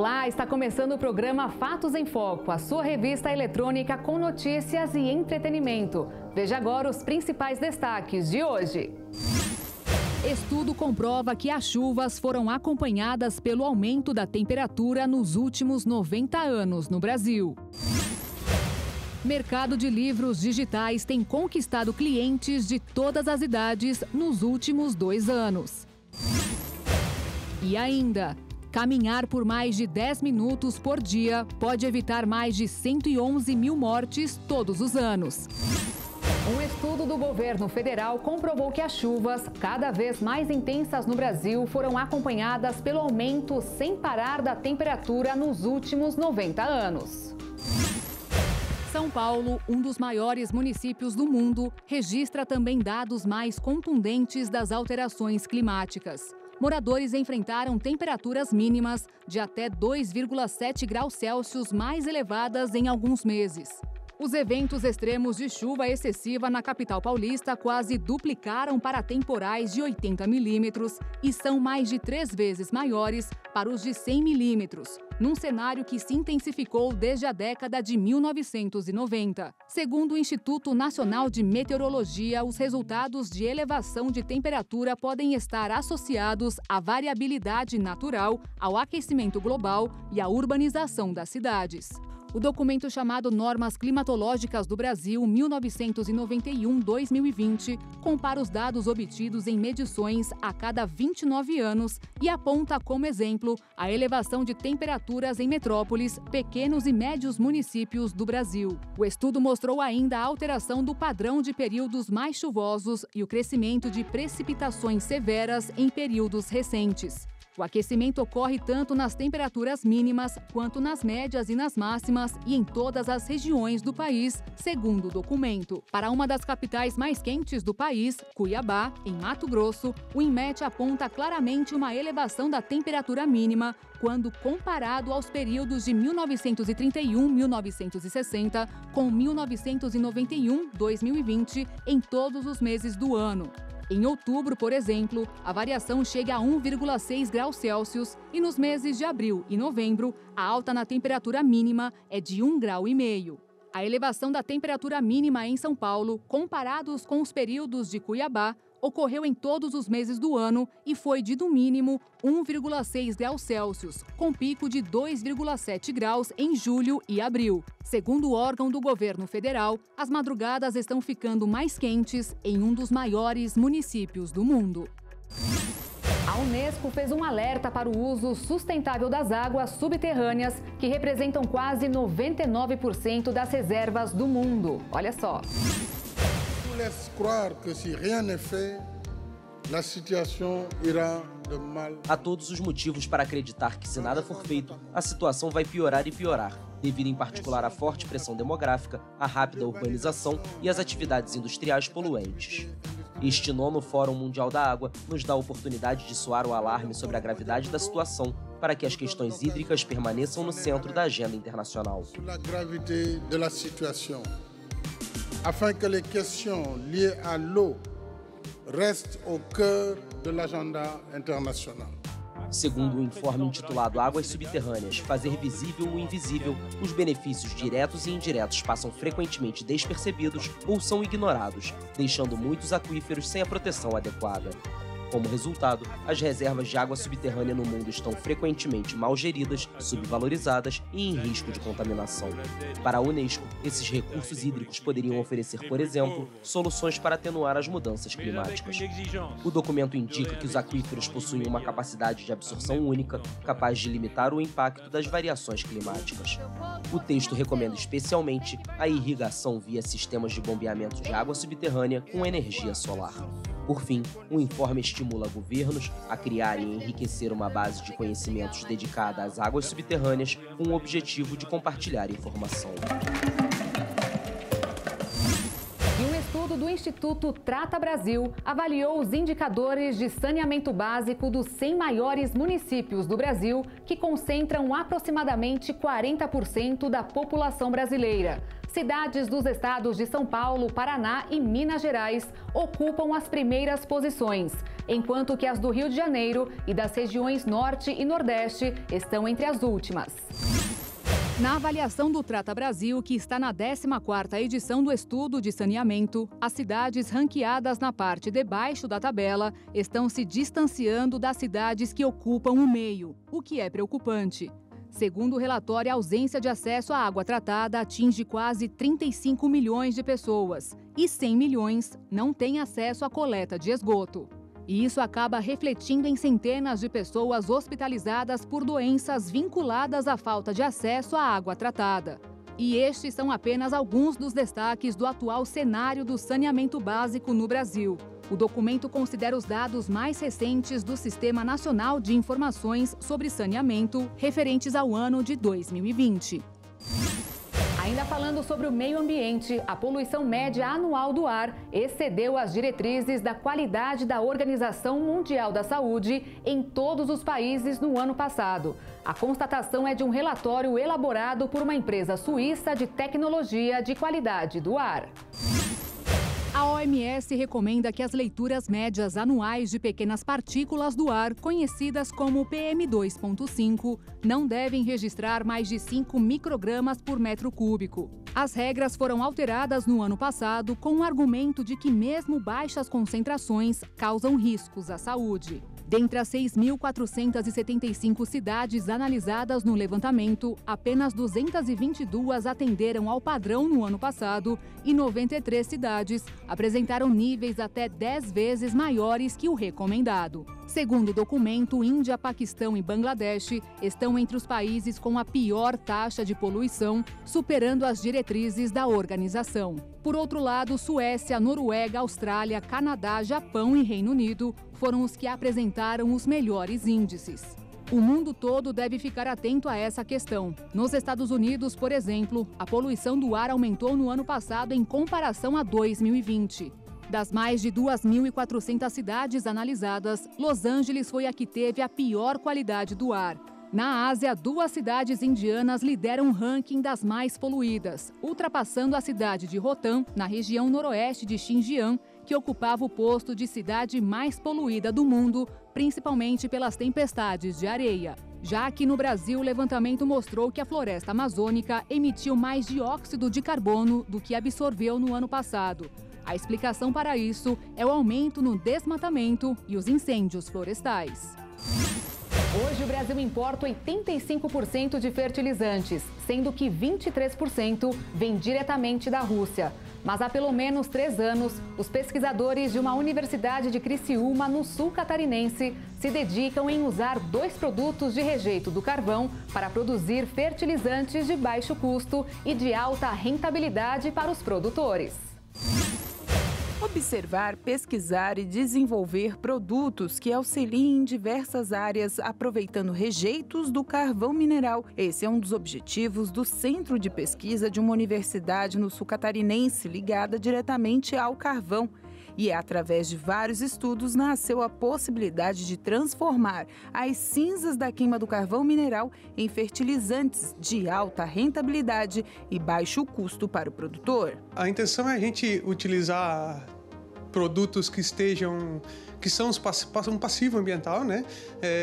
Olá, está começando o programa Fatos em Foco, a sua revista eletrônica com notícias e entretenimento. Veja agora os principais destaques de hoje. Estudo comprova que as chuvas foram acompanhadas pelo aumento da temperatura nos últimos 90 anos no Brasil. Mercado de livros digitais tem conquistado clientes de todas as idades nos últimos 2 anos. E ainda, caminhar por mais de 10 minutos por dia pode evitar mais de 111 mil mortes todos os anos. Um estudo do governo federal comprovou que as chuvas, cada vez mais intensas no Brasil, foram acompanhadas pelo aumento sem parar da temperatura nos últimos 90 anos. São Paulo, um dos maiores municípios do mundo, registra também dados mais contundentes das alterações climáticas. Moradores enfrentaram temperaturas mínimas de até 2,7 graus Celsius mais elevadas em alguns meses. Os eventos extremos de chuva excessiva na capital paulista quase duplicaram para temporais de 80 milímetros e são mais de 3 vezes maiores para os de 100 milímetros, num cenário que se intensificou desde a década de 1990. Segundo o Instituto Nacional de Meteorologia, os resultados de elevação de temperatura podem estar associados à variabilidade natural, ao aquecimento global e à urbanização das cidades. O documento chamado Normas Climatológicas do Brasil 1991-2020 compara os dados obtidos em medições a cada 29 anos e aponta como exemplo a elevação de temperaturas em metrópoles, pequenos e médios municípios do Brasil. O estudo mostrou ainda a alteração do padrão de períodos mais chuvosos e o crescimento de precipitações severas em períodos recentes. O aquecimento ocorre tanto nas temperaturas mínimas quanto nas médias e nas máximas e em todas as regiões do país, segundo o documento. Para uma das capitais mais quentes do país, Cuiabá, em Mato Grosso, o INMET aponta claramente uma elevação da temperatura mínima quando comparado aos períodos de 1931-1960 com 1991-2020 em todos os meses do ano. Em outubro, por exemplo, a variação chega a 1,6 graus Celsius e nos meses de abril e novembro, a alta na temperatura mínima é de 1,5 grau. A elevação da temperatura mínima em São Paulo, comparados com os períodos de Cuiabá, ocorreu em todos os meses do ano e foi de, no mínimo, 1,6 graus Celsius, com pico de 2,7 graus em julho e abril. Segundo o órgão do governo federal, as madrugadas estão ficando mais quentes em um dos maiores municípios do mundo. A Unesco fez um alerta para o uso sustentável das águas subterrâneas, que representam quase 99% das reservas do mundo. Olha só. Laisse croire que si rien n'est fait, la situation ira de mal. Há todos os motivos para acreditar que, se nada for feito, a situação vai piorar e piorar, devido em particular à forte pressão demográfica, à rápida urbanização e às atividades industriais poluentes. Este 9º Fórum Mundial da Água nos dá a oportunidade de soar o alarme sobre a gravidade da situação para que as questões hídricas permaneçam no centro da agenda internacional. Sur la gravité de la situation, afin que les questions liées à l'eau restent au cœur de l'agenda international. Segundo o informe intitulado Águas Subterrâneas, fazer visível o invisível, os benefícios diretos e indiretos passam frequentemente despercebidos ou são ignorados, deixando muitos aquíferos sem a proteção adequada. Como resultado, as reservas de água subterrânea no mundo estão frequentemente mal geridas, subvalorizadas e em risco de contaminação. Para a Unesco, esses recursos hídricos poderiam oferecer, por exemplo, soluções para atenuar as mudanças climáticas. O documento indica que os aquíferos possuem uma capacidade de absorção única, capaz de limitar o impacto das variações climáticas. O texto recomenda especialmente a irrigação via sistemas de bombeamento de água subterrânea com energia solar. Por fim, o informe estimula governos a criar e enriquecer uma base de conhecimentos dedicada às águas subterrâneas com o objetivo de compartilhar informação. E um estudo do Instituto Trata Brasil avaliou os indicadores de saneamento básico dos 100 maiores municípios do Brasil, que concentram aproximadamente 40% da população brasileira. Cidades dos estados de São Paulo, Paraná e Minas Gerais ocupam as primeiras posições, enquanto que as do Rio de Janeiro e das regiões Norte e Nordeste estão entre as últimas. Na avaliação do Trata Brasil, que está na 14ª edição do estudo de saneamento, as cidades ranqueadas na parte de baixo da tabela estão se distanciando das cidades que ocupam o meio, o que é preocupante. Segundo o relatório, a ausência de acesso à água tratada atinge quase 35 milhões de pessoas e 100 milhões não têm acesso à coleta de esgoto. E isso acaba refletindo em centenas de pessoas hospitalizadas por doenças vinculadas à falta de acesso à água tratada. E estes são apenas alguns dos destaques do atual cenário do saneamento básico no Brasil. O documento considera os dados mais recentes do Sistema Nacional de Informações sobre Saneamento, referentes ao ano de 2020. Ainda falando sobre o meio ambiente, a poluição média anual do ar excedeu as diretrizes da qualidade da Organização Mundial da Saúde em todos os países no ano passado. A constatação é de um relatório elaborado por uma empresa suíça de tecnologia de qualidade do ar. A OMS recomenda que as leituras médias anuais de pequenas partículas do ar, conhecidas como PM2.5, não devem registrar mais de 5 microgramas por metro cúbico. As regras foram alteradas no ano passado com o argumento de que mesmo baixas concentrações causam riscos à saúde. Dentre as 6.475 cidades analisadas no levantamento, apenas 222 atenderam ao padrão no ano passado e 93 cidades apresentaram níveis até 10 vezes maiores que o recomendado. Segundo o documento, Índia, Paquistão e Bangladesh estão entre os países com a pior taxa de poluição, superando as diretrizes da organização. Por outro lado, Suécia, Noruega, Austrália, Canadá, Japão e Reino Unido foram os que apresentaram os melhores índices. O mundo todo deve ficar atento a essa questão. Nos Estados Unidos, por exemplo, a poluição do ar aumentou no ano passado em comparação a 2020. Das mais de 2.400 cidades analisadas, Los Angeles foi a que teve a pior qualidade do ar. Na Ásia, 2 cidades indianas lideram o ranking das mais poluídas, ultrapassando a cidade de Rotan, na região noroeste de Xinjiang, que ocupava o posto de cidade mais poluída do mundo, principalmente pelas tempestades de areia. Já aqui no Brasil, o levantamento mostrou que a floresta amazônica emitiu mais dióxido de carbono do que absorveu no ano passado. A explicação para isso é o aumento no desmatamento e os incêndios florestais. Hoje, o Brasil importa 85% de fertilizantes, sendo que 23% vem diretamente da Rússia. Mas há pelo menos 3 anos, os pesquisadores de uma universidade de Criciúma, no sul catarinense, se dedicam em usar 2 produtos de rejeito do carvão para produzir fertilizantes de baixo custo e de alta rentabilidade para os produtores. Observar, pesquisar e desenvolver produtos que auxiliem em diversas áreas, aproveitando rejeitos do carvão mineral. Esse é um dos objetivos do Centro de Pesquisa de uma universidade no sul catarinense, ligada diretamente ao carvão. E é através de vários estudos nasceu a possibilidade de transformar as cinzas da queima do carvão mineral em fertilizantes de alta rentabilidade e baixo custo para o produtor. A intenção é a gente utilizar produtos que são um passivo ambiental, né?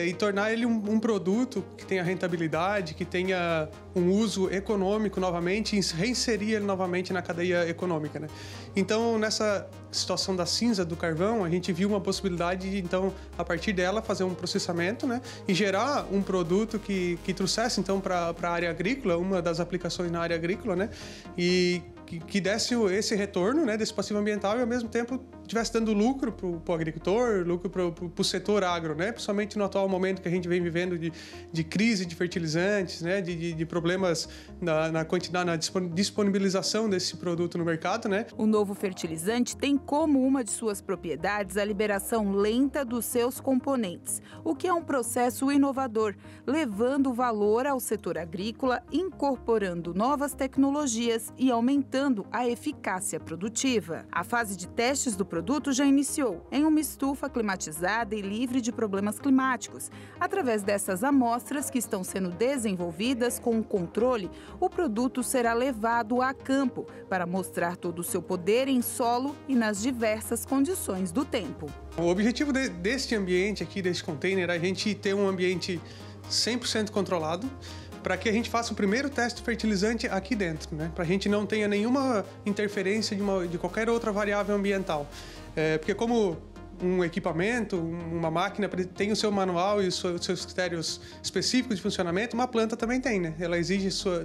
E tornar ele um produto que tenha rentabilidade, que tenha um uso econômico novamente, e reinserir ele novamente na cadeia econômica, né? Então, nessa situação da cinza do carvão, a gente viu uma possibilidade de, então, a partir dela, fazer um processamento, né? E gerar um produto que trouxesse, então, para a área agrícola, uma das aplicações na área agrícola, né? E que desse esse retorno, né, desse passivo ambiental e, ao mesmo tempo, estivesse dando lucro para o agricultor, lucro para o setor agro, né? Principalmente no atual momento que a gente vem vivendo de crise de fertilizantes, né? De problemas na quantidade, na disponibilização desse produto no mercado, né? O novo fertilizante tem como uma de suas propriedades a liberação lenta dos seus componentes, o que é um processo inovador, levando valor ao setor agrícola, incorporando novas tecnologias e aumentando a eficácia produtiva. A fase de testes do produto já iniciou em uma estufa climatizada e livre de problemas climáticos. Através dessas amostras que estão sendo desenvolvidas com o controle, o produto será levado a campo para mostrar todo o seu poder em solo e nas diversas condições do tempo. O objetivo deste ambiente aqui, desse container, é a gente ter um ambiente 100% controlado, para que a gente faça o primeiro teste de fertilizante aqui dentro, né? Para a gente não tenha nenhuma interferência de qualquer outra variável ambiental. Porque como um equipamento, uma máquina tem o seu manual e os seus critérios específicos de funcionamento, uma planta também tem, né? Ela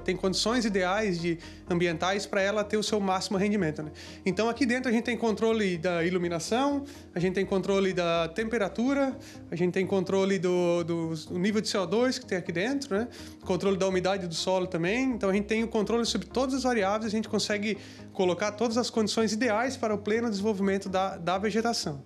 tem condições ideais ambientais para ela ter o seu máximo rendimento, né? Então aqui dentro a gente tem controle da iluminação, a gente tem controle da temperatura, a gente tem controle do nível de CO2 que tem aqui dentro, né? Controle da umidade do solo também. Então a gente tem o controle sobre todas as variáveis, a gente consegue colocar todas as condições ideais para o pleno desenvolvimento da vegetação.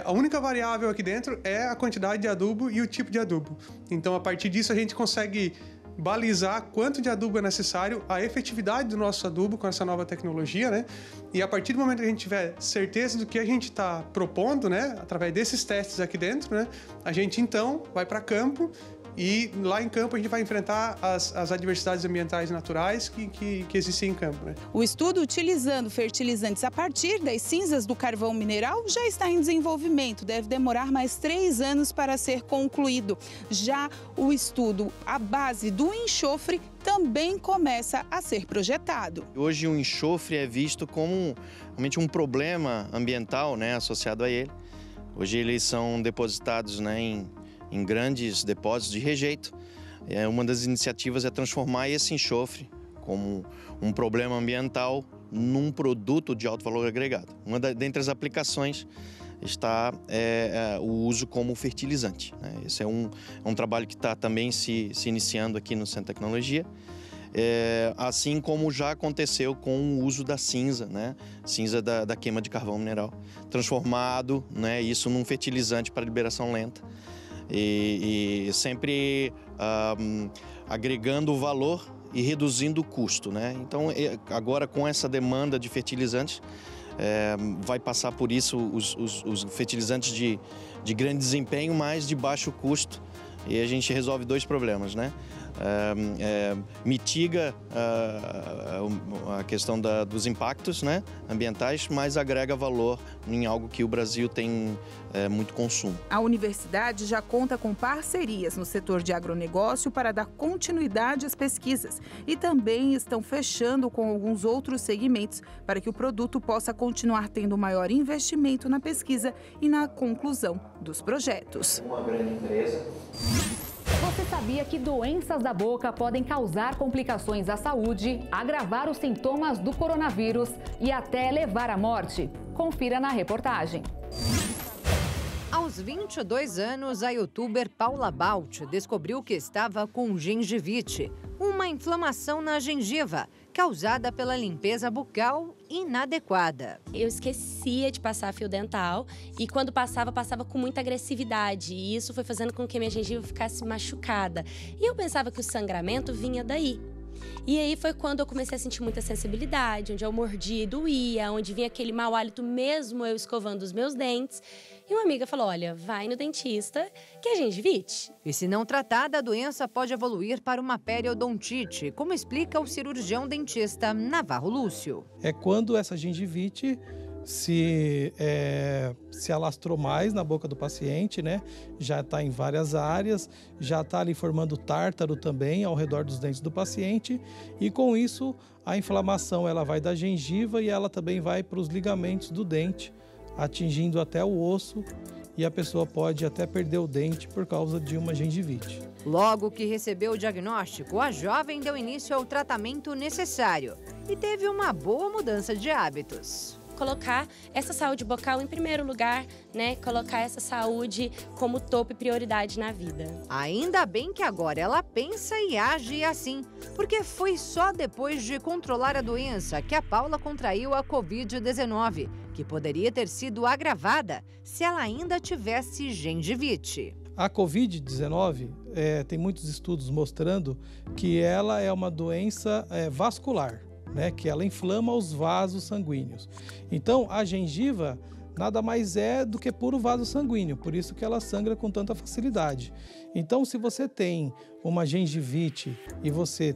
A única variável aqui dentro é a quantidade de adubo e o tipo de adubo. Então, a partir disso, a gente consegue balizar quanto de adubo é necessário, a efetividade do nosso adubo com essa nova tecnologia, né? E a partir do momento que a gente tiver certeza do que a gente está propondo, né? Através desses testes aqui dentro, né? A gente, então, vai para campo. E lá em campo a gente vai enfrentar as adversidades ambientais naturais que existem em campo, né? O estudo utilizando fertilizantes a partir das cinzas do carvão mineral já está em desenvolvimento. Deve demorar mais 3 anos para ser concluído. Já o estudo à base do enxofre também começa a ser projetado. Hoje o enxofre é visto como realmente um problema ambiental, né, associado a ele. Hoje eles são depositados, né, em grandes depósitos de rejeito. Uma das iniciativas é transformar esse enxofre como um problema ambiental num produto de alto valor agregado. Dentre as aplicações está o uso como fertilizante, né? Esse é um trabalho que está também se iniciando aqui no Centro de Tecnologia. Assim como já aconteceu com o uso da cinza, né? Cinza da queima de carvão mineral, transformado, né, isso num fertilizante para liberação lenta. E sempre agregando o valor e reduzindo o custo, né? Então, agora com essa demanda de fertilizantes, vai passar por isso os fertilizantes de grande desempenho, mas de baixo custo. E a gente resolve 2 problemas, né? Mitiga a questão dos impactos, né, ambientais, mas agrega valor em algo que o Brasil tem muito consumo. A universidade já conta com parcerias no setor de agronegócio para dar continuidade às pesquisas e também estão fechando com alguns outros segmentos para que o produto possa continuar tendo maior investimento na pesquisa e na conclusão dos projetos. Uma grande empresa. Você sabia que doenças da boca podem causar complicações à saúde, agravar os sintomas do coronavírus e até levar à morte? Confira na reportagem. Aos 22 anos, a youtuber Paula Balt descobriu que estava com gengivite, uma inflamação na gengiva, causada pela limpeza bucal inadequada. Eu esquecia de passar fio dental e quando passava com muita agressividade. E isso foi fazendo com que a minha gengiva ficasse machucada. E eu pensava que o sangramento vinha daí. E aí foi quando eu comecei a sentir muita sensibilidade, onde eu mordia e doía, onde vinha aquele mau hálito mesmo eu escovando os meus dentes. E uma amiga falou, olha, vai no dentista que é gengivite. E se não tratada, a doença pode evoluir para uma periodontite, como explica o cirurgião dentista Navarro Lúcio. É quando essa gengivite se alastrou mais na boca do paciente, né? Já está em várias áreas, já está ali formando tártaro também ao redor dos dentes do paciente e com isso a inflamação ela vai da gengiva e ela também vai para os ligamentos do dente, atingindo até o osso e a pessoa pode até perder o dente por causa de uma gengivite. Logo que recebeu o diagnóstico, a jovem deu início ao tratamento necessário e teve uma boa mudança de hábitos. Colocar essa saúde bucal em primeiro lugar, né? Colocar essa saúde como topo e prioridade na vida. Ainda bem que agora ela pensa e age assim, porque foi só depois de controlar a doença que a Paula contraiu a Covid-19, que poderia ter sido agravada se ela ainda tivesse gengivite. A Covid-19 tem muitos estudos mostrando que ela é uma doença vascular. né? Que ela inflama os vasos sanguíneos. Então, a gengiva nada mais é do que puro vaso sanguíneo, por isso que ela sangra com tanta facilidade. Então, se você tem uma gengivite e você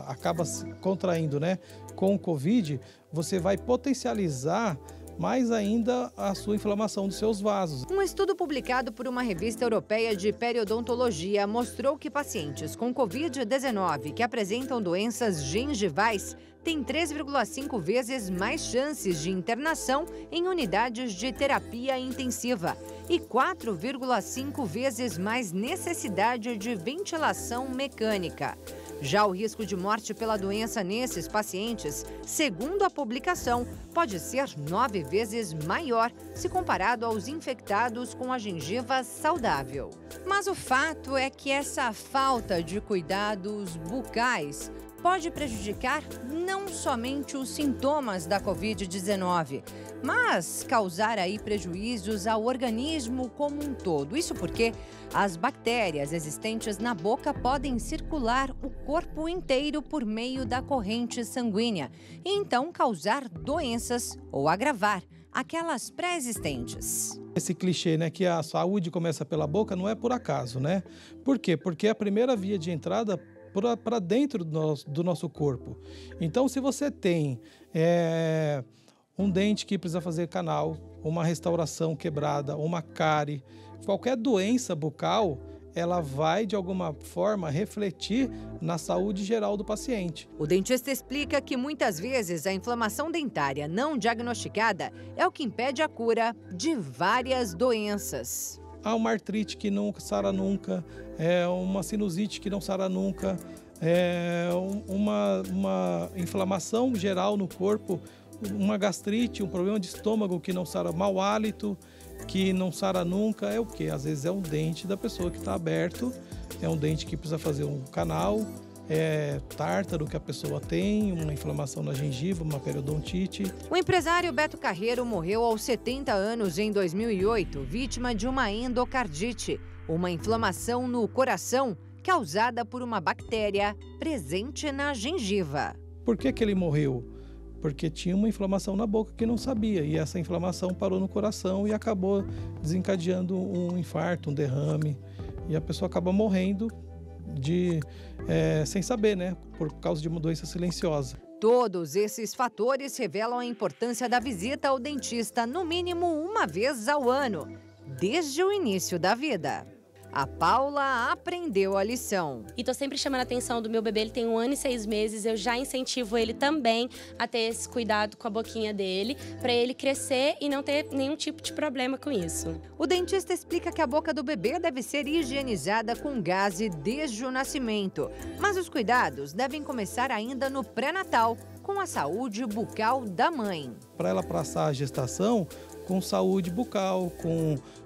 acaba se contraindo, né, com o Covid, você vai potencializar mais ainda a sua inflamação dos seus vasos. Um estudo publicado por uma revista europeia de periodontologia mostrou que pacientes com Covid-19 que apresentam doenças gengivais têm 3,5 vezes mais chances de internação em unidades de terapia intensiva e 4,5 vezes mais necessidade de ventilação mecânica. Já o risco de morte pela doença nesses pacientes, segundo a publicação, pode ser 9 vezes maior se comparado aos infectados com a gengiva saudável. Mas o fato é que essa falta de cuidados bucais pode prejudicar não somente os sintomas da Covid-19, mas causar aí prejuízos ao organismo como um todo. Isso porque as bactérias existentes na boca podem circular o corpo inteiro por meio da corrente sanguínea e então causar doenças ou agravar aquelas pré-existentes. Esse clichê, né, que a saúde começa pela boca, não é por acaso, né? Por quê? Porque é a primeira via de entrada para dentro do nosso corpo. Então, se você tem um dente que precisa fazer canal, uma restauração quebrada, uma cárie, qualquer doença bucal, ela vai, de alguma forma, refletir na saúde geral do paciente. O dentista explica que, muitas vezes, a inflamação dentária não diagnosticada é o que impede a cura de várias doenças. Há uma artrite que não sara nunca, uma sinusite que não sara nunca, uma inflamação geral no corpo, uma gastrite, um problema de estômago que não sara, mau hálito que não sara nunca. É o quê? Às vezes é um dente da pessoa que está aberto, é um dente que precisa fazer um canal, tártaro que a pessoa tem, uma inflamação na gengiva, uma periodontite. O empresário Beto Carreiro morreu aos 70 anos em 2008, vítima de uma endocardite, uma inflamação no coração causada por uma bactéria presente na gengiva. Por que ele morreu? Porque tinha uma inflamação na boca que não sabia, e essa inflamação parou no coração e acabou desencadeando um infarto, um derrame, e a pessoa acaba morrendo sem saber, né? Por causa de uma doença silenciosa. Todos esses fatores revelam a importância da visita ao dentista no mínimo uma vez ao ano, desde o início da vida. A Paula aprendeu a lição. E tô sempre chamando a atenção do meu bebê, ele tem 1 ano e 6 meses, eu já incentivo ele também a ter esse cuidado com a boquinha dele, para ele crescer e não ter nenhum tipo de problema com isso. O dentista explica que a boca do bebê deve ser higienizada com gaze desde o nascimento, mas os cuidados devem começar ainda no pré-natal, com a saúde bucal da mãe. Para ela passar a gestação com saúde bucal,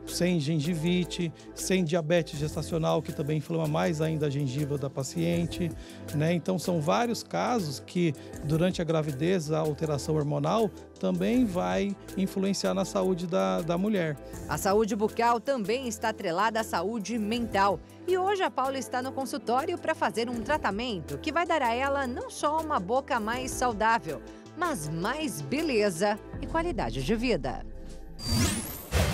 sem gengivite, sem diabetes gestacional, que também inflama mais ainda a gengiva da paciente, né? Então, são vários casos que, durante a gravidez, a alteração hormonal também vai influenciar na saúde da mulher. A saúde bucal também está atrelada à saúde mental. E hoje a Paula está no consultório para fazer um tratamento que vai dar a ela não só uma boca mais saudável, mas mais beleza e qualidade de vida.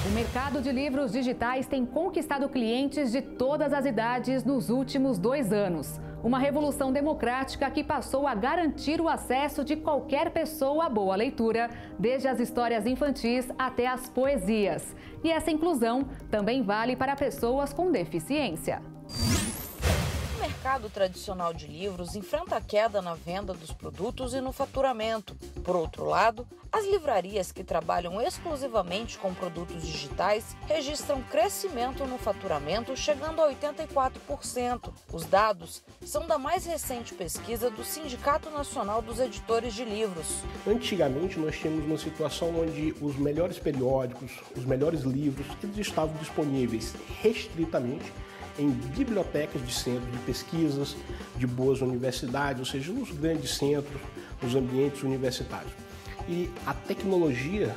O mercado de livros digitais tem conquistado clientes de todas as idades nos últimos 2 anos. Uma revolução democrática que passou a garantir o acesso de qualquer pessoa à boa leitura, desde as histórias infantis até as poesias. E essa inclusão também vale para pessoas com deficiência. O mercado tradicional de livros enfrenta queda na venda dos produtos e no faturamento. Por outro lado, as livrarias que trabalham exclusivamente com produtos digitais registram crescimento no faturamento, chegando a 84%. Os dados são da mais recente pesquisa do Sindicato Nacional dos Editores de Livros. Antigamente, nós tínhamos uma situação onde os melhores periódicos, os melhores livros, eles estavam disponíveis restritamente em bibliotecas de centros de pesquisas, de boas universidades, ou seja, nos grandes centros, nos ambientes universitários. E a tecnologia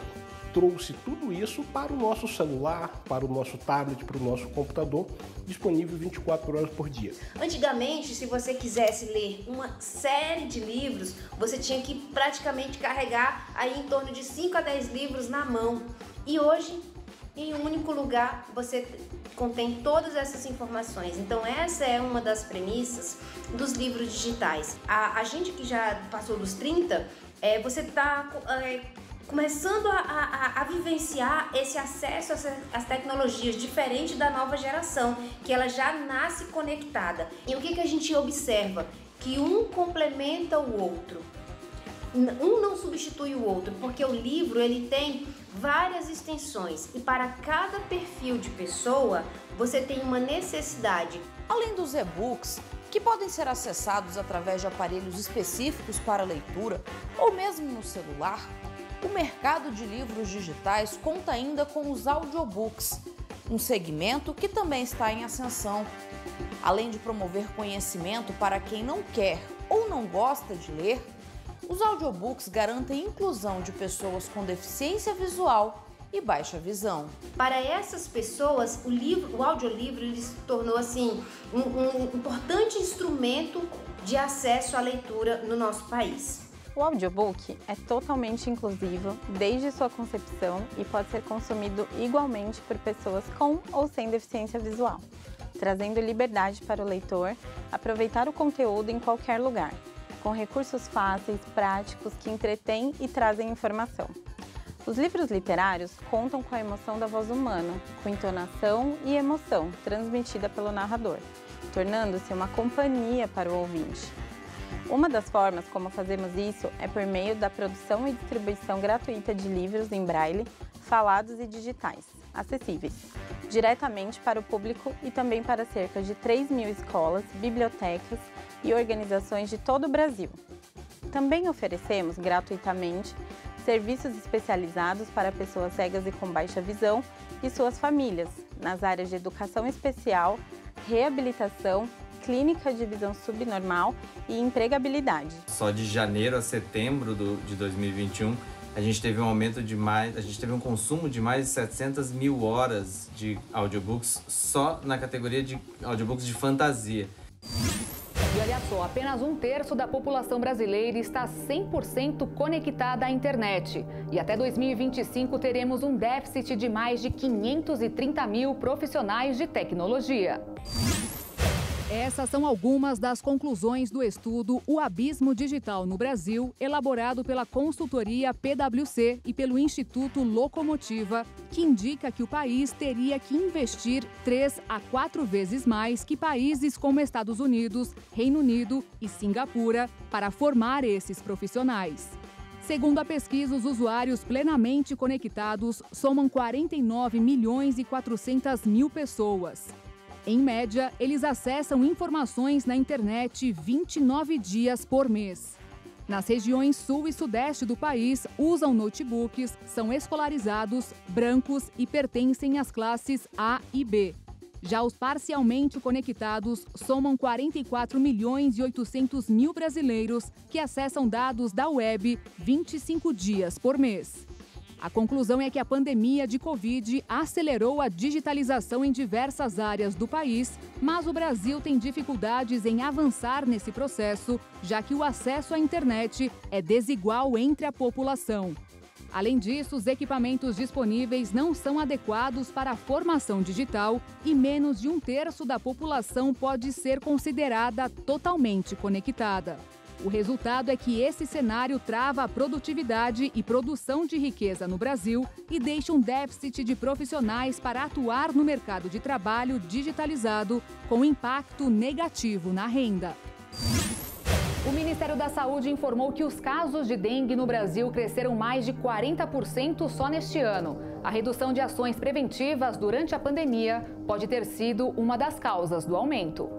trouxe tudo isso para o nosso celular, para o nosso tablet, para o nosso computador, disponível 24 horas por dia. Antigamente, se você quisesse ler uma série de livros, você tinha que praticamente carregar aí em torno de 5 a 10 livros na mão. E hoje, em um único lugar, você contém todas essas informações. Então essa é uma das premissas dos livros digitais. A gente que já passou dos 30, você está começando a vivenciar esse acesso às tecnologias, diferente da nova geração, que ela já nasce conectada. E o que a gente observa? Que um complementa o outro. Um não substitui o outro, porque o livro ele tem várias extensões e para cada perfil de pessoa você tem uma necessidade. Além dos e-books, que podem ser acessados através de aparelhos específicos para leitura ou mesmo no celular, o mercado de livros digitais conta ainda com os audiobooks, um segmento que também está em ascensão. Além de promover conhecimento para quem não quer ou não gosta de ler, os audiobooks garantem a inclusão de pessoas com deficiência visual e baixa visão. Para essas pessoas, o audiolivro ele se tornou assim um importante instrumento de acesso à leitura no nosso país. O audiobook é totalmente inclusivo desde sua concepção e pode ser consumido igualmente por pessoas com ou sem deficiência visual, trazendo liberdade para o leitor aproveitar o conteúdo em qualquer lugar, com recursos fáceis, práticos, que entretêm e trazem informação. Os livros literários contam com a emoção da voz humana, com entonação e emoção transmitida pelo narrador, tornando-se uma companhia para o ouvinte. Uma das formas como fazemos isso é por meio da produção e distribuição gratuita de livros em braille, falados e digitais, acessíveis, diretamente para o público e também para cerca de 3.000 escolas, bibliotecas e organizações de todo o Brasil. Também oferecemos gratuitamente serviços especializados para pessoas cegas e com baixa visão e suas famílias, nas áreas de educação especial, reabilitação, clínica de visão subnormal e empregabilidade. Só de janeiro a setembro de 2021, a gente teve um consumo de mais de 700 mil horas de audiobooks só na categoria de audiobooks de fantasia. E olha só, apenas 1/3 da população brasileira está 100% conectada à internet. E até 2025 teremos um déficit de mais de 530 mil profissionais de tecnologia. Essas são algumas das conclusões do estudo O Abismo Digital no Brasil, elaborado pela consultoria PwC e pelo Instituto Locomotiva, que indica que o país teria que investir 3 a 4 vezes mais que países como Estados Unidos, Reino Unido e Singapura para formar esses profissionais. Segundo a pesquisa, os usuários plenamente conectados somam 49 milhões e 400 mil pessoas. Em média, eles acessam informações na internet 29 dias por mês. Nas regiões sul e sudeste do país, usam notebooks, são escolarizados, brancos e pertencem às classes A e B. Já os parcialmente conectados somam 44 milhões e 800 mil brasileiros que acessam dados da web 25 dias por mês. A conclusão é que a pandemia de Covid acelerou a digitalização em diversas áreas do país, mas o Brasil tem dificuldades em avançar nesse processo, já que o acesso à internet é desigual entre a população. Além disso, os equipamentos disponíveis não são adequados para a formação digital e menos de 1/3 da população pode ser considerada totalmente conectada. O resultado é que esse cenário trava a produtividade e produção de riqueza no Brasil e deixa um déficit de profissionais para atuar no mercado de trabalho digitalizado, com impacto negativo na renda. O Ministério da Saúde informou que os casos de dengue no Brasil cresceram mais de 40% só neste ano. A redução de ações preventivas durante a pandemia pode ter sido uma das causas do aumento.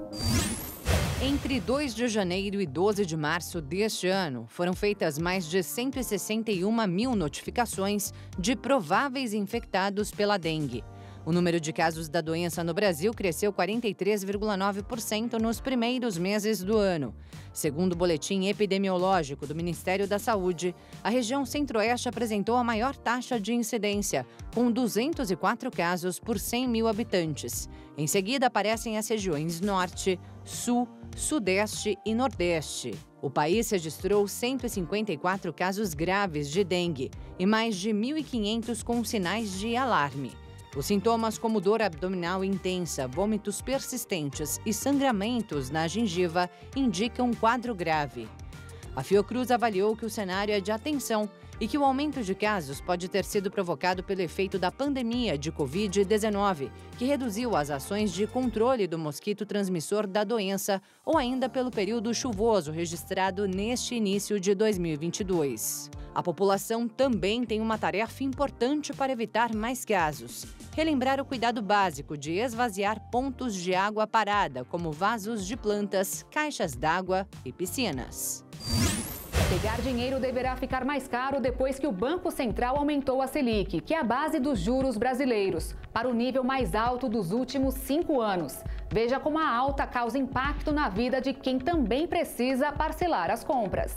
Entre 2 de janeiro e 12 de março deste ano, foram feitas mais de 161 mil notificações de prováveis infectados pela dengue. O número de casos da doença no Brasil cresceu 43,9% nos primeiros meses do ano. Segundo o boletim epidemiológico do Ministério da Saúde, a região Centro-Oeste apresentou a maior taxa de incidência, com 204 casos por 100 mil habitantes. Em seguida, aparecem as regiões Norte, Sul, Sudeste e Nordeste. O país registrou 154 casos graves de dengue e mais de 1.500 com sinais de alarme. Os sintomas como dor abdominal intensa, vômitos persistentes e sangramentos na gengiva indicam um quadro grave. A Fiocruz avaliou que o cenário é de atenção e que o aumento de casos pode ter sido provocado pelo efeito da pandemia de Covid-19, que reduziu as ações de controle do mosquito transmissor da doença, ou ainda pelo período chuvoso registrado neste início de 2022. A população também tem uma tarefa importante para evitar mais casos: relembrar o cuidado básico de esvaziar pontos de água parada, como vasos de plantas, caixas d'água e piscinas. Pegar dinheiro deverá ficar mais caro depois que o Banco Central aumentou a Selic, que é a base dos juros brasileiros, para o nível mais alto dos últimos 5 anos. Veja como a alta causa impacto na vida de quem também precisa parcelar as compras.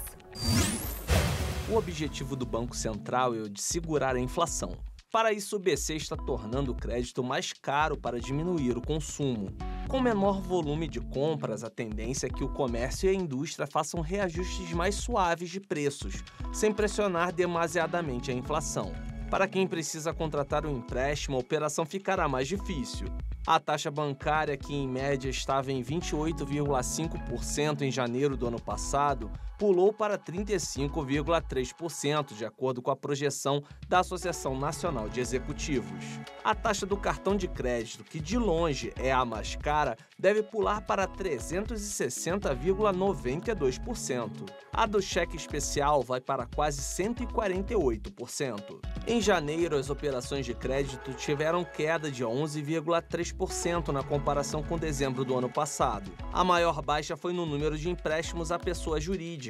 O objetivo do Banco Central é o de segurar a inflação. Para isso, o BC está tornando o crédito mais caro para diminuir o consumo. Com menor volume de compras, a tendência é que o comércio e a indústria façam reajustes mais suaves de preços, sem pressionar demasiadamente a inflação. Para quem precisa contratar um empréstimo, a operação ficará mais difícil. A taxa bancária, que em média estava em 28,5% em janeiro do ano passado, pulou para 35,3%, de acordo com a projeção da Associação Nacional de Executivos. A taxa do cartão de crédito, que de longe é a mais cara, deve pular para 360,92%. A do cheque especial vai para quase 148%. Em janeiro, as operações de crédito tiveram queda de 11,3% na comparação com dezembro do ano passado. A maior baixa foi no número de empréstimos à pessoa jurídica,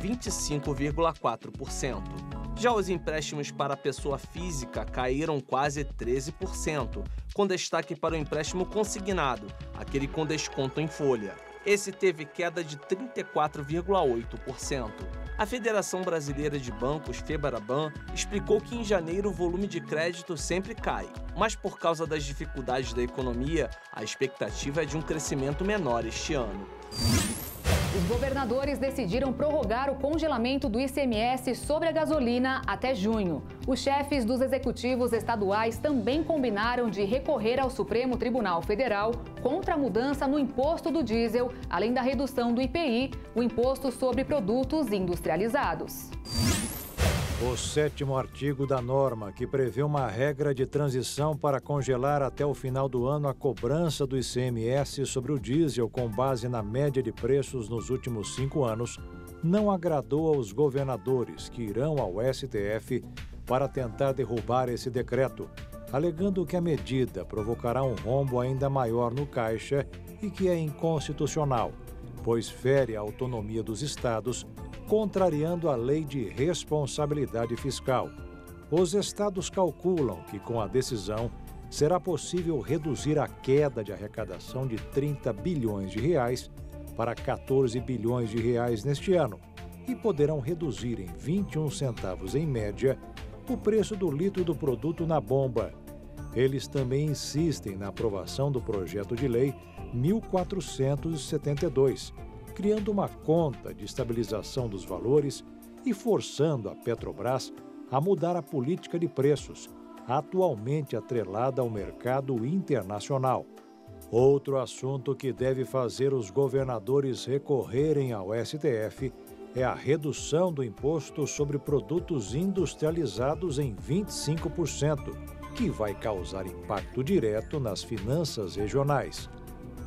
25,4%. Já os empréstimos para a pessoa física caíram quase 13%, com destaque para o empréstimo consignado, aquele com desconto em folha. Esse teve queda de 34,8%. A Federação Brasileira de Bancos, Febraban, explicou que em janeiro o volume de crédito sempre cai, mas por causa das dificuldades da economia, a expectativa é de um crescimento menor este ano. Os governadores decidiram prorrogar o congelamento do ICMS sobre a gasolina até junho. Os chefes dos executivos estaduais também combinaram de recorrer ao Supremo Tribunal Federal contra a mudança no imposto do diesel, além da redução do IPI, o imposto sobre produtos industrializados. O 7º artigo da norma, que prevê uma regra de transição para congelar até o final do ano a cobrança do ICMS sobre o diesel com base na média de preços nos últimos 5 anos, não agradou aos governadores, que irão ao STF para tentar derrubar esse decreto, alegando que a medida provocará um rombo ainda maior no caixa e que é inconstitucional, pois fere a autonomia dos estados, contrariando a lei de responsabilidade fiscal. Os estados calculam que, com a decisão, será possível reduzir a queda de arrecadação de 30 bilhões de reais para 14 bilhões de reais neste ano e poderão reduzir em 21 centavos em média o preço do litro do produto na bomba. Eles também insistem na aprovação do projeto de lei 1472, criando uma conta de estabilização dos valores e forçando a Petrobras a mudar a política de preços, atualmente atrelada ao mercado internacional. Outro assunto que deve fazer os governadores recorrerem ao STF é a redução do imposto sobre produtos industrializados em 25%, que vai causar impacto direto nas finanças regionais.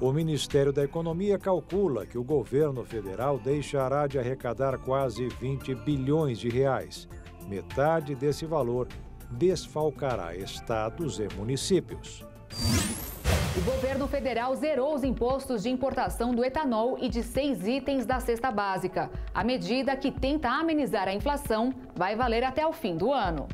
O Ministério da Economia calcula que o governo federal deixará de arrecadar quase 20 bilhões de reais. Metade desse valor desfalcará estados e municípios. O governo federal zerou os impostos de importação do etanol e de 6 itens da cesta básica. A medida, que tenta amenizar a inflação, vai valer até o fim do ano.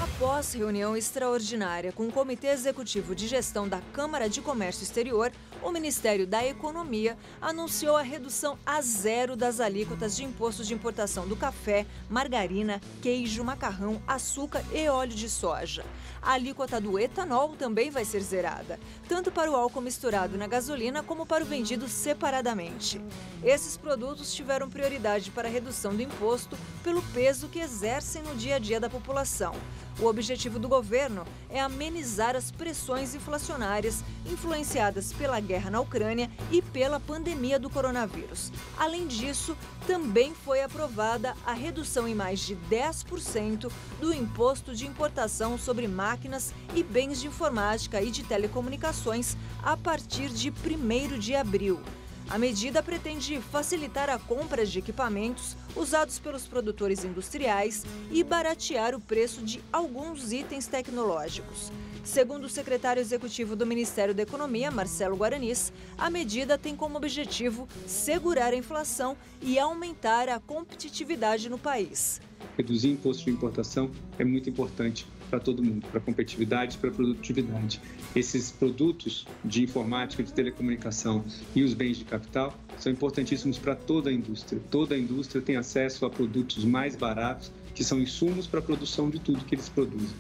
A Após reunião extraordinária com o Comitê Executivo de Gestão da Câmara de Comércio Exterior, o Ministério da Economia anunciou a redução a zero das alíquotas de imposto de importação do café, margarina, queijo, macarrão, açúcar e óleo de soja. A alíquota do etanol também vai ser zerada, tanto para o álcool misturado na gasolina como para o vendido separadamente. Esses produtos tiveram prioridade para a redução do imposto pelo peso que exercem no dia a dia da população. O objetivo do governo é amenizar as pressões inflacionárias influenciadas pela guerra na Ucrânia e pela pandemia do coronavírus. Além disso, também foi aprovada a redução em mais de 10% do imposto de importação sobre máquinas e bens de informática e de telecomunicações a partir de 1º de abril. A medida pretende facilitar a compra de equipamentos usados pelos produtores industriais e baratear o preço de alguns itens tecnológicos. Segundo o secretário executivo do Ministério da Economia, Marcelo Guaranis, a medida tem como objetivo segurar a inflação e aumentar a competitividade no país. Reduzir imposto de importação é muito importante para todo mundo, para a competitividade, para a produtividade. Esses produtos de informática, de telecomunicação e os bens de capital são importantíssimos para toda a indústria. Toda a indústria tem acesso a produtos mais baratos, que são insumos para a produção de tudo que eles produzem.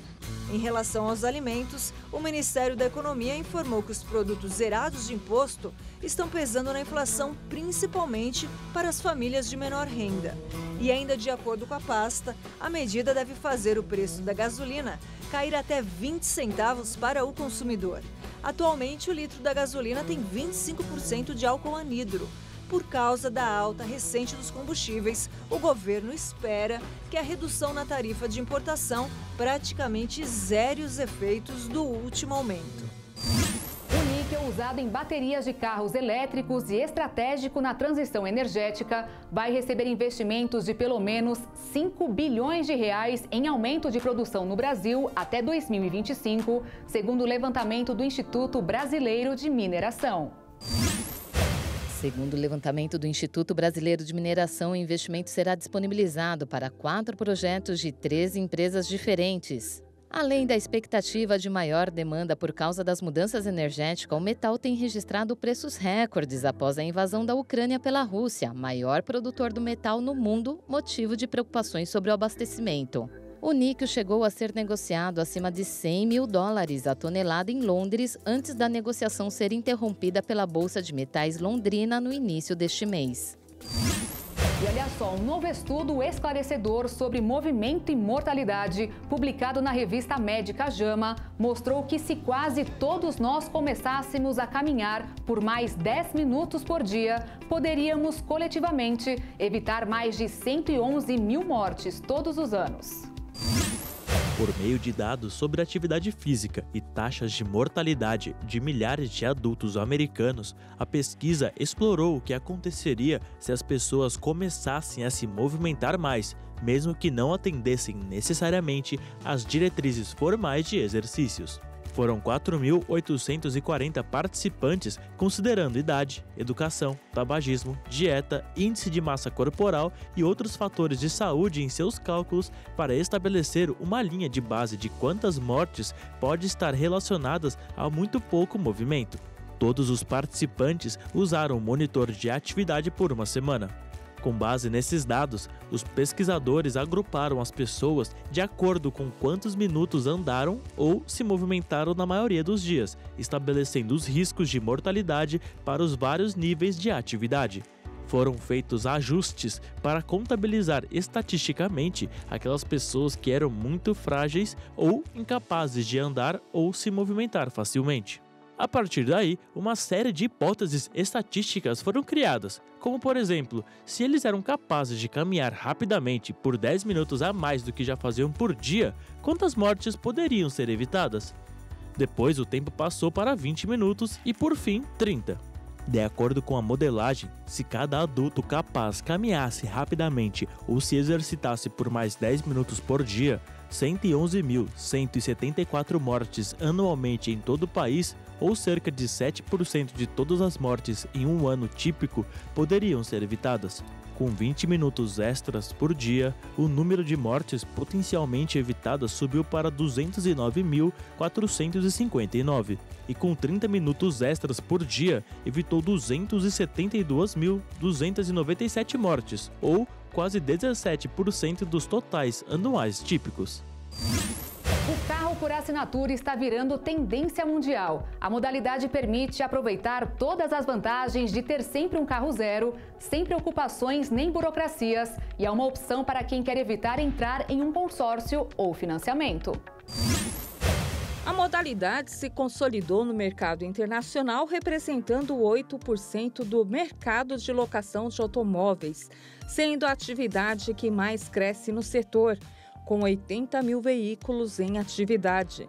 Em relação aos alimentos, o Ministério da Economia informou que os produtos zerados de imposto estão pesando na inflação, principalmente para as famílias de menor renda. E ainda de acordo com a pasta, a medida deve fazer o preço da gasolina cair até 20 centavos para o consumidor. Atualmente, o litro da gasolina tem 25% de álcool anidro. Por causa da alta recente dos combustíveis, o governo espera que a redução na tarifa de importação praticamente zere os efeitos do último aumento. O níquel usado em baterias de carros elétricos e estratégico na transição energética vai receber investimentos de pelo menos 5 bilhões de reais em aumento de produção no Brasil até 2025, segundo o levantamento do Instituto Brasileiro de Mineração. Segundo o levantamento do Instituto Brasileiro de Mineração, o investimento será disponibilizado para 4 projetos de 13 empresas diferentes. Além da expectativa de maior demanda por causa das mudanças energéticas, o metal tem registrado preços recordes após a invasão da Ucrânia pela Rússia, maior produtor do metal no mundo, motivo de preocupações sobre o abastecimento. O níquel chegou a ser negociado acima de $100 mil a tonelada em Londres antes da negociação ser interrompida pela Bolsa de Metais Londrina no início deste mês. E olha só, um novo estudo esclarecedor sobre movimento e mortalidade, publicado na revista médica JAMA, mostrou que se quase todos nós começássemos a caminhar por mais 10 minutos por dia, poderíamos coletivamente evitar mais de 111 mil mortes todos os anos. Por meio de dados sobre atividade física e taxas de mortalidade de milhares de adultos americanos, a pesquisa explorou o que aconteceria se as pessoas começassem a se movimentar mais, mesmo que não atendessem necessariamente às diretrizes formais de exercícios. Foram 4.840 participantes, considerando idade, educação, tabagismo, dieta, índice de massa corporal e outros fatores de saúde em seus cálculos para estabelecer uma linha de base de quantas mortes pode estar relacionadas a muito pouco movimento. Todos os participantes usaram o monitor de atividade por uma semana. Com base nesses dados, os pesquisadores agruparam as pessoas de acordo com quantos minutos andaram ou se movimentaram na maioria dos dias, estabelecendo os riscos de mortalidade para os vários níveis de atividade. Foram feitos ajustes para contabilizar estatisticamente aquelas pessoas que eram muito frágeis ou incapazes de andar ou se movimentar facilmente. A partir daí, uma série de hipóteses estatísticas foram criadas, como por exemplo, se eles eram capazes de caminhar rapidamente por 10 minutos a mais do que já faziam por dia, quantas mortes poderiam ser evitadas? Depois o tempo passou para 20 minutos e por fim 30. De acordo com a modelagem, se cada adulto capaz caminhasse rapidamente ou se exercitasse por mais 10 minutos por dia, 111.174 mortes anualmente em todo o país, ou cerca de 7% de todas as mortes em um ano típico, poderiam ser evitadas. Com 20 minutos extras por dia, o número de mortes potencialmente evitadas subiu para 209.459. E com 30 minutos extras por dia, evitou 272.297 mortes, ou quase 17% dos totais anuais típicos. O carro por assinatura está virando tendência mundial. A modalidade permite aproveitar todas as vantagens de ter sempre um carro zero, sem preocupações nem burocracias, e é uma opção para quem quer evitar entrar em um consórcio ou financiamento. A modalidade se consolidou no mercado internacional, representando 8% do mercado de locação de automóveis, sendo a atividade que mais cresce no setor, com 80 mil veículos em atividade.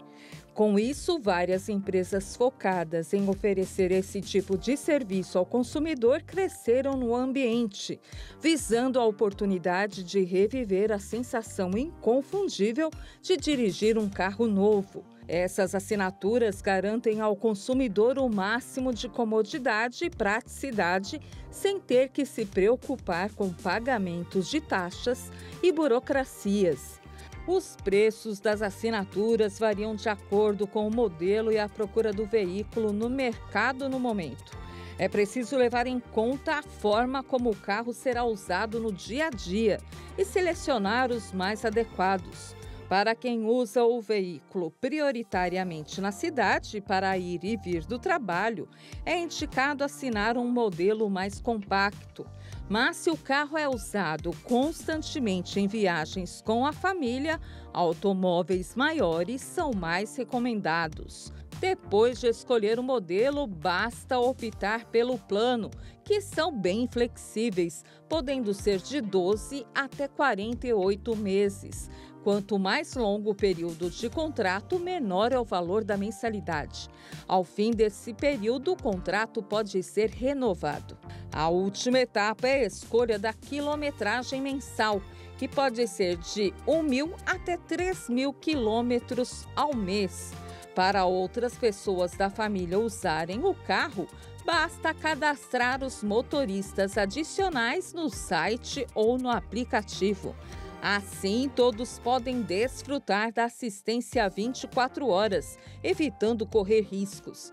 Com isso, várias empresas focadas em oferecer esse tipo de serviço ao consumidor cresceram no ambiente, visando a oportunidade de reviver a sensação inconfundível de dirigir um carro novo. Essas assinaturas garantem ao consumidor o máximo de comodidade e praticidade, sem ter que se preocupar com pagamentos de taxas e burocracias. Os preços das assinaturas variam de acordo com o modelo e a procura do veículo no mercado no momento. É preciso levar em conta a forma como o carro será usado no dia a dia e selecionar os mais adequados. Para quem usa o veículo prioritariamente na cidade para ir e vir do trabalho, é indicado assinar um modelo mais compacto. Mas se o carro é usado constantemente em viagens com a família, automóveis maiores são mais recomendados. Depois de escolher o modelo, basta optar pelo plano, que são bem flexíveis, podendo ser de 12 até 48 meses. Quanto mais longo o período de contrato, menor é o valor da mensalidade. Ao fim desse período, o contrato pode ser renovado. A última etapa é a escolha da quilometragem mensal, que pode ser de 1.000 até 3.000 quilômetros ao mês. Para outras pessoas da família usarem o carro, basta cadastrar os motoristas adicionais no site ou no aplicativo. Assim, todos podem desfrutar da assistência 24 horas, evitando correr riscos.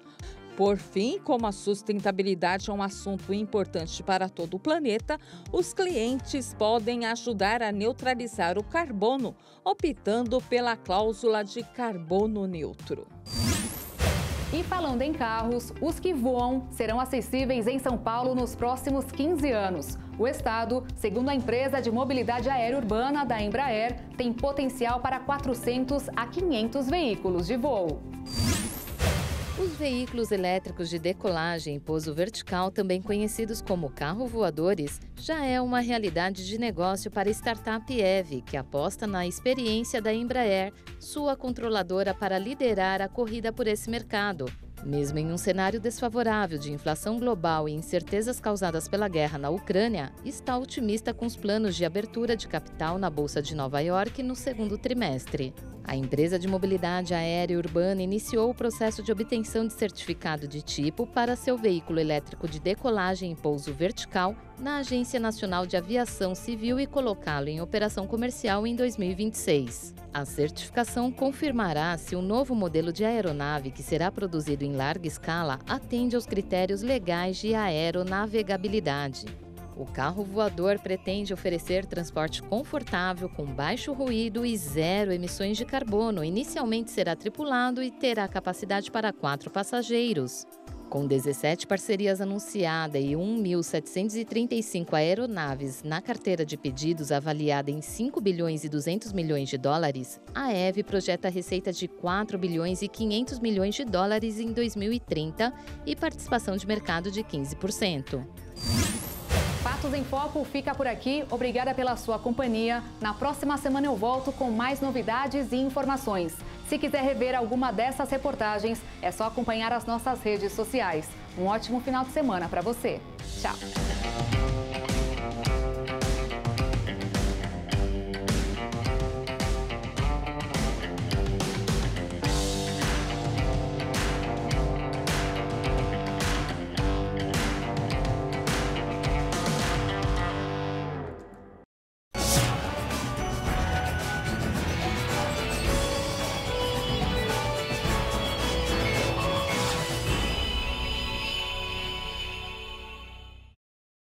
Por fim, como a sustentabilidade é um assunto importante para todo o planeta, os clientes podem ajudar a neutralizar o carbono, optando pela cláusula de carbono neutro. E falando em carros, os que voam serão acessíveis em São Paulo nos próximos 15 anos. O estado, segundo a empresa de mobilidade aérea urbana da Embraer, tem potencial para 400 a 500 veículos de voo. Os veículos elétricos de decolagem e pouso vertical, também conhecidos como carro-voadores, já é uma realidade de negócio para a startup EVE, que aposta na experiência da Embraer, sua controladora, para liderar a corrida por esse mercado. Mesmo em um cenário desfavorável de inflação global e incertezas causadas pela guerra na Ucrânia, está otimista com os planos de abertura de capital na Bolsa de Nova York no segundo trimestre. A empresa de mobilidade aérea urbana iniciou o processo de obtenção de certificado de tipo para seu veículo elétrico de decolagem e pouso vertical na Agência Nacional de Aviação Civil e colocá-lo em operação comercial em 2026. A certificação confirmará se o novo modelo de aeronave que será produzido em larga escala atende aos critérios legais de aeronavegabilidade. O carro voador pretende oferecer transporte confortável, com baixo ruído e zero emissões de carbono. Inicialmente será tripulado e terá capacidade para 4 passageiros. Com 17 parcerias anunciadas e 1.735 aeronaves na carteira de pedidos avaliada em 5 bilhões e 200 milhões de dólares, a EVE projeta receita de 4 bilhões e 500 milhões de dólares em 2030 e participação de mercado de 15%. Fatos em Foco fica por aqui. Obrigada pela sua companhia. Na próxima semana eu volto com mais novidades e informações. Se quiser rever alguma dessas reportagens, é só acompanhar as nossas redes sociais. Um ótimo final de semana para você. Tchau!